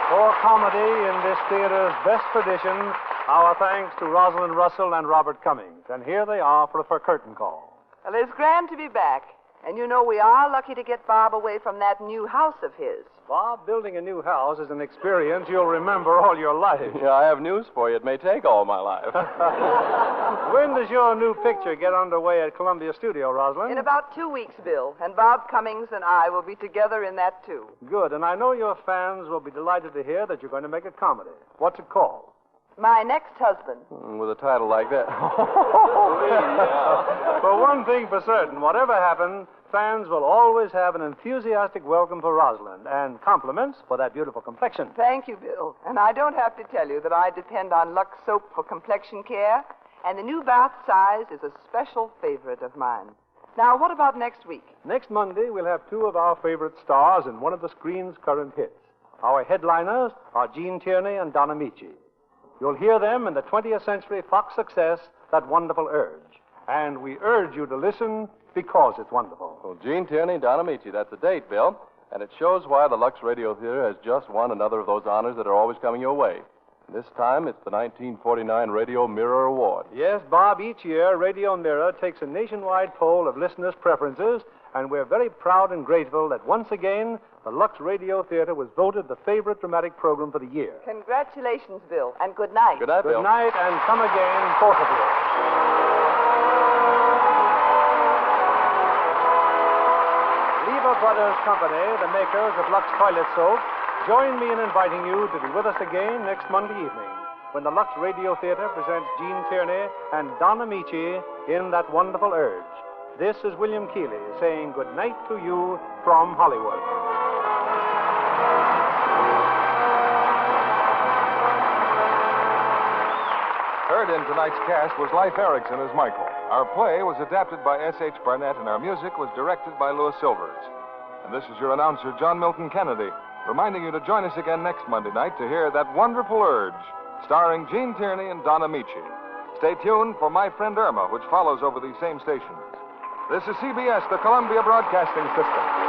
For comedy in this theater's best tradition, our thanks to Rosalind Russell and Robert Cummings. And here they are for a curtain call. Well, it's grand to be back. And you know we are lucky to get Bob away from that new house of his. Bob, building a new house is an experience you'll remember all your life. Yeah, I have news for you. It may take all my life. When does your new picture get underway at Columbia Studio, Rosalind? In about 2 weeks, Bill. And Bob Cummings and I will be together in that, too. Good. And I know your fans will be delighted to hear that you're going to make a comedy. What's it called? My Next Husband. With a title like that. For one thing for certain, whatever happens, fans will always have an enthusiastic welcome for Rosalind and compliments for that beautiful complexion. Thank you, Bill. And I don't have to tell you that I depend on Lux soap for complexion care, and the new bath size is a special favorite of mine. Now, what about next week? Next Monday, we'll have two of our favorite stars in one of the screen's current hits. Our headliners are Gene Tierney and Don Amici. You'll hear them in the 20th Century Fox success, That Wonderful Urge. And we urge you to listen because it's wonderful. Well, Gene Tierney, Don Amici, that's a date, Bill. And it shows why the Lux Radio Theatre has just won another of those honors that are always coming your way. This time, it's the 1949 Radio Mirror Award. Yes, Bob, each year, Radio Mirror takes a nationwide poll of listeners' preferences, and we're very proud and grateful that once again, the Lux Radio Theatre was voted the favorite dramatic program for the year. Congratulations, Bill, and good night. Good night, Bill. Good night, and come again, both of you. Lever Brothers Company, the makers of Lux Toilet Soap, join me in inviting you to be with us again next Monday evening when the Lux Radio Theatre presents Gene Tierney and Don Amici in That Wonderful Urge. This is William Keeley saying good night to you from Hollywood. Heard in tonight's cast was Leif Erikson as Michael. Our play was adapted by S.H. Barnett, and our music was directed by Louis Silvers. And this is your announcer, John Milton Kennedy, reminding you to join us again next Monday night to hear That Wonderful Urge, starring Gene Tierney and Don Amici. Stay tuned for My Friend Irma, which follows over these same stations. This is CBS, the Columbia Broadcasting System.